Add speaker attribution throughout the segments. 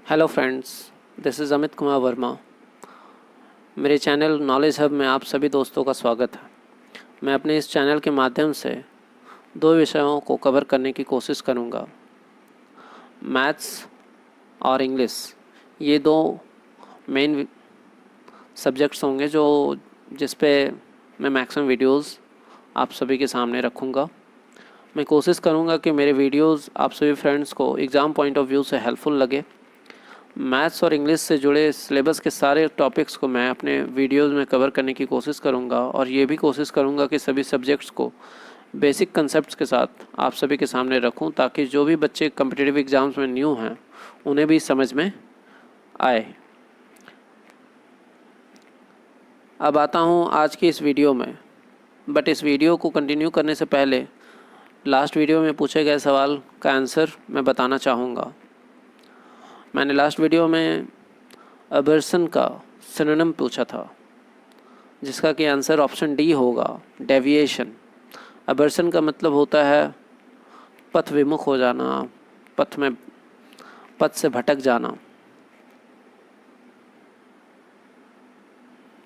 Speaker 1: Hello friends, this is Amit Kumar Verma. मेरे channel knowledge hub में आप सभी दोस्तों का स्वागत है। मैं अपने इस चैनल के माध्यम से दो विषयों को कवर करने की कोशिश करूंगा, मैथ्स और इंग्लिश। ये दो मेन सब्जेक्ट्स होंगे जिस पे मैं मैक्सिमम वीडियोस आप सभी के सामने रखूंगा। मैं कोशिश करूंगा कि मेरे वीडियोस आप सभी फ्रेंड्स को एग्ज़ाम पॉइंट ऑफ व्यू से हेल्पफुल लगे। मैथ्स और इंग्लिश से जुड़े सिलेबस के सारे टॉपिक्स को मैं अपने वीडियोस में कवर करने की कोशिश करूंगा और ये भी कोशिश करूंगा कि सभी सब्जेक्ट्स को बेसिक कंसेप्ट्स के साथ आप सभी के सामने रखूं, ताकि जो भी बच्चे कम्पिटिटिव एग्ज़ाम्स में न्यू हैं उन्हें भी समझ में आए। अब आता हूं आज की इस वीडियो में, बट इस वीडियो को कंटिन्यू करने से पहले लास्ट वीडियो में पूछे गए सवाल का आंसर मैं बताना चाहूँगा। मैंने लास्ट वीडियो में अबर्सन का सिनोनिम पूछा था, जिसका कि आंसर ऑप्शन डी होगा, डेविएशन। अबर्सन का मतलब होता है पथ विमुख हो जाना, पथ से भटक जाना।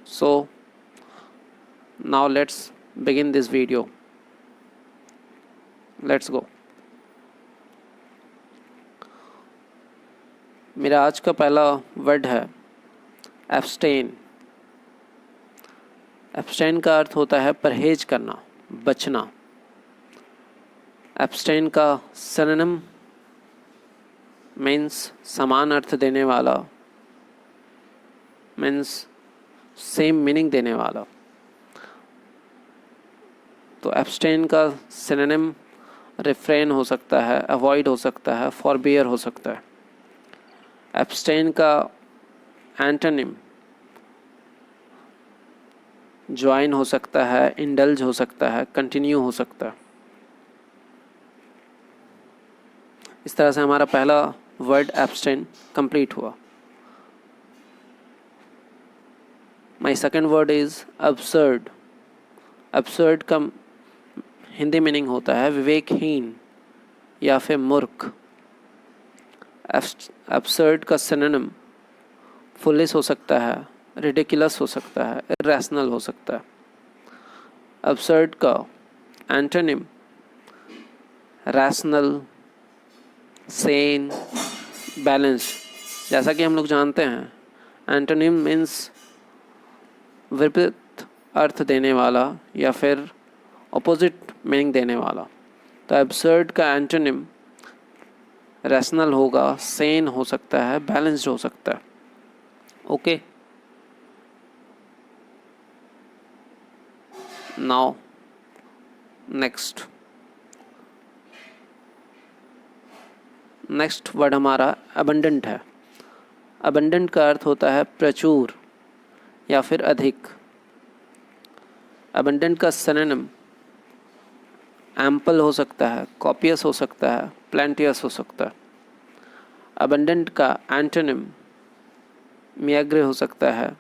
Speaker 1: So now let's begin this video. Let's go. मेरा आज का पहला वर्ड है एब्स्टेन। एब्स्टेन का अर्थ होता है परहेज करना, बचना। एब्स्टेन का सिनोनिम मीन्स समान अर्थ देने वाला, मीन्स सेम मीनिंग देने वाला। तो एब्स्टेन का सिनोनिम रिफ्रेन हो सकता है, अवॉइड हो सकता है, फॉरबियर हो सकता है। एब्स्टेन का एंटोनिम ज्वाइन हो सकता है, इंडल्ज हो सकता है, कंटिन्यू हो सकता है। इस तरह से हमारा पहला वर्ड एब्स्टेन कंप्लीट हुआ। My second word is absurd. Absurd का हिंदी मीनिंग होता है विवेकहीन या फिर मूर्ख। अब्सर्ड का सिनोनिम फुलिश हो सकता है, रिडिकुलस हो सकता है, इरेशनल हो सकता है। अब्सर्ड का एंटोनिम रैशनल, सेन, बैलेंस। जैसा कि हम लोग जानते हैं, एंटोनिम मीन्स विपरीत अर्थ देने वाला या फिर ऑपोजिट मीनिंग देने वाला। तो एब्सर्ड का एंटोनिम रैशनल होगा, सेन हो सकता है, बैलेंस्ड हो सकता है। ओके, नाउ नेक्स्ट वर्ड हमारा अबंडेंट है। अबंडेंट का अर्थ होता है प्रचुर या फिर अधिक। अबंडेंट का सिनोनिम एम्पल हो सकता है, कॉपियस हो सकता है, प्लेंटियस हो सकता है। अबंडेंट का एंटोनिम मियाग्रे हो सकता है,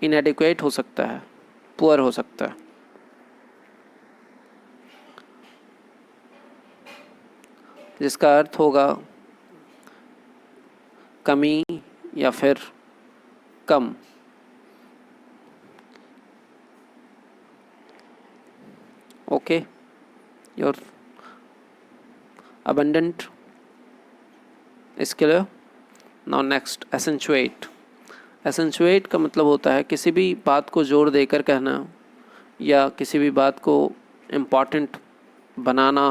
Speaker 1: इनएडिक्वेट हो सकता है, पुअर हो सकता है। जिसका अर्थ होगा कमी या फिर कम। Okay, your abundant is clear. Now next, accentuate. Accentuate का मतलब होता है किसी भी बात को जोर देकर कहना या किसी भी बात को इम्पॉर्टेंट बनाना।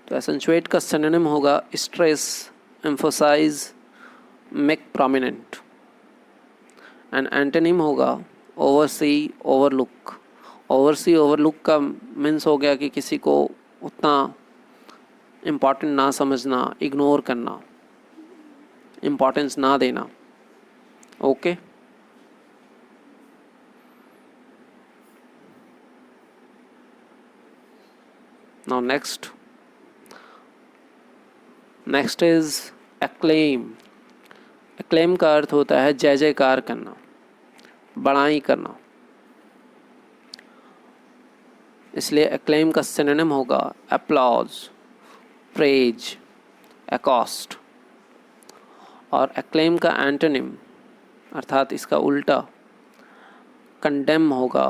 Speaker 1: तो accentuate का सिनोनिम होगा stress, emphasize, make prominent. And antonym होगा oversee, overlook. ओवरसी ओवरलुक का मीन्स हो गया कि किसी को उतना इम्पॉर्टेंट ना समझना, इग्नोर करना, इम्पॉर्टेंस ना देना। Okay, now next is acclaim. Acclaim का अर्थ होता है जय जयकार करना, बड़ाई करना। इसलिए एक्लेम का सिनोनिम होगा अप्लॉज, प्रेज, accost। और acclaim का एंटोनिम अर्थात इसका उल्टा condemn होगा,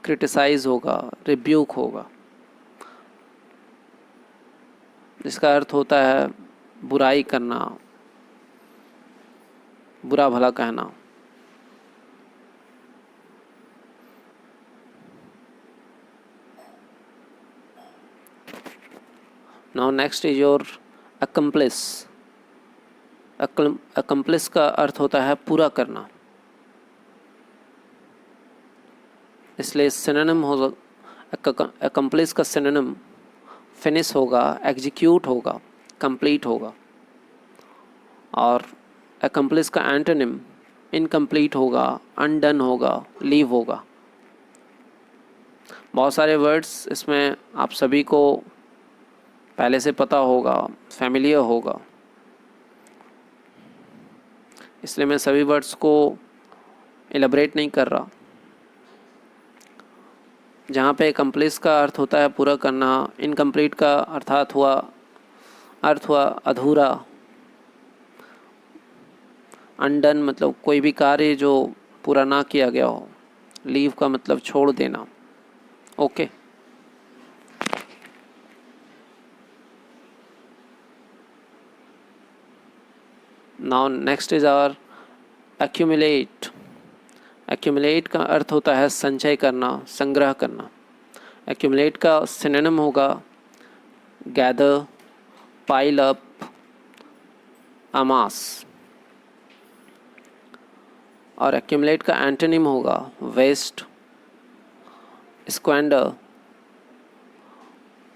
Speaker 1: criticize होगा, rebuke होगा, जिसका अर्थ होता है बुराई करना, बुरा भला कहना। Now next is your accomplice। accomplice का अर्थ होता है पूरा करना, इसलिए सिनोनिम हो accomplice का सिनोनिम फिनिश होगा, एग्जीक्यूट होगा, कंप्लीट होगा। और accomplice का एंटोनिम इनकम्प्लीट होगा, अनडन होगा, लीव होगा। बहुत सारे वर्ड्स इसमें आप सभी को पहले से पता होगा, फैमिलियर होगा, इसलिए मैं सभी वर्ड्स को एलेबरेट नहीं कर रहा। जहाँ पे कंप्लीट का अर्थ होता है पूरा करना, इनकम्प्लीट का अर्थ हुआ अधूरा, अनडन मतलब कोई भी कार्य जो पूरा ना किया गया हो, लीव का मतलब छोड़ देना। Okay, now next is our accumulate. Accumulate का अर्थ होता है संचय करना, संग्रह करना। एक्यूमुलेट का सिनोनिम होगा गैदर, पाइल अप, अमास। और एक्यूमुलेट का एंटोनिम होगा waste, squander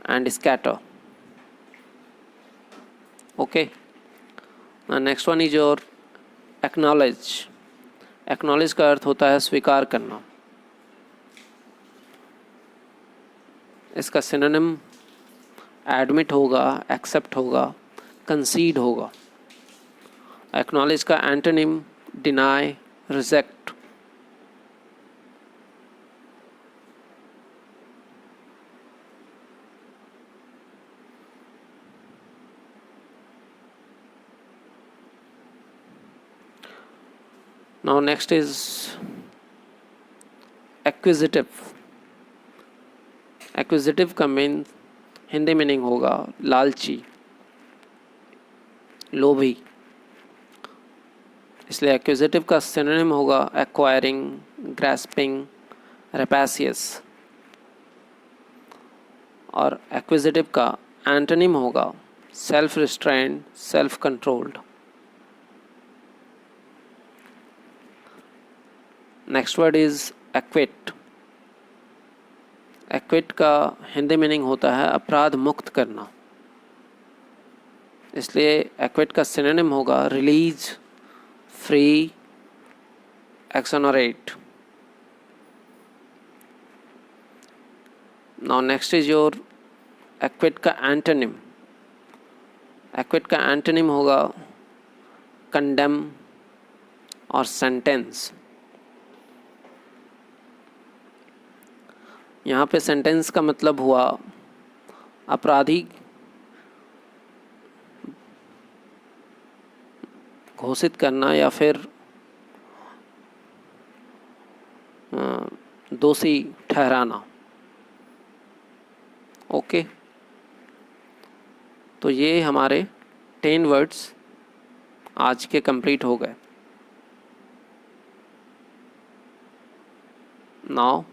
Speaker 1: and scatter. Okay, next one is your acknowledge. Acknowledge का अर्थ होता है स्वीकार करना, इसका सिनोनिम एडमिट होगा, एक्सेप्ट होगा, कंसीड होगा। एक्नॉलेज का antonym deny, reject. Now next is acquisitive। एक्विजिटिव का मेन हिंदी मीनिंग होगा लालची, लोभी, इसलिए एक्विजिटिव का सिनोनिम होगा एक्वायरिंग, ग्रास्पिंग, रेपेसियस। और एक्विजिटिव का एंटोनिम होगा self restrained, self controlled. Next word is equity. Equity का हिंदी मीनिंग होता है अपराध मुक्त करना, इसलिए एक्विट का सिनोनिम होगा release, free, exonerate. Now next is your acquit का एंटोनिम। एक्विट का एंटोनिम होगा कंडेम और सेंटेंस। यहाँ पे सेंटेंस का मतलब हुआ अपराधी घोषित करना या फिर दोषी ठहराना। ओके, तो ये हमारे 10 वर्ड्स आज के कंप्लीट हो गए। नाउ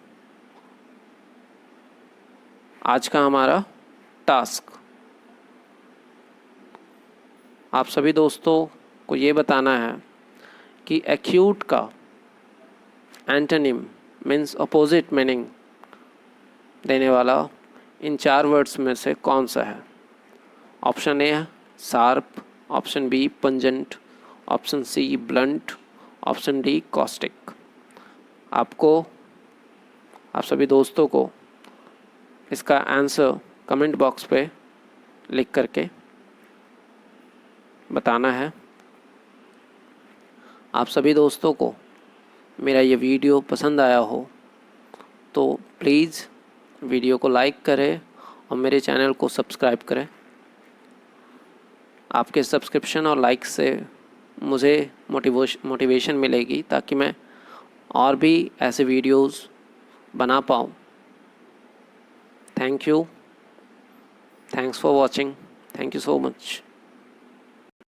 Speaker 1: आज का हमारा टास्क, आप सभी दोस्तों को ये बताना है कि एक्यूट का एंटोनिम मीन्स अपोजिट मीनिंग देने वाला इन 4 वर्ड्स में से कौन सा है। Option A sharp, option B pungent, option C blunt, option D caustic. आप सभी दोस्तों को इसका आंसर कमेंट बॉक्स पे लिख करके बताना है। आप सभी दोस्तों को मेरा ये वीडियो पसंद आया हो तो प्लीज़ वीडियो को लाइक करें और मेरे चैनल को सब्सक्राइब करें। आपके सब्सक्रिप्शन और लाइक से मुझे मोटिवेशन मिलेगी ताकि मैं और भी ऐसे वीडियोस बना पाऊँ। Thank you, thanks for watching, thank you so much.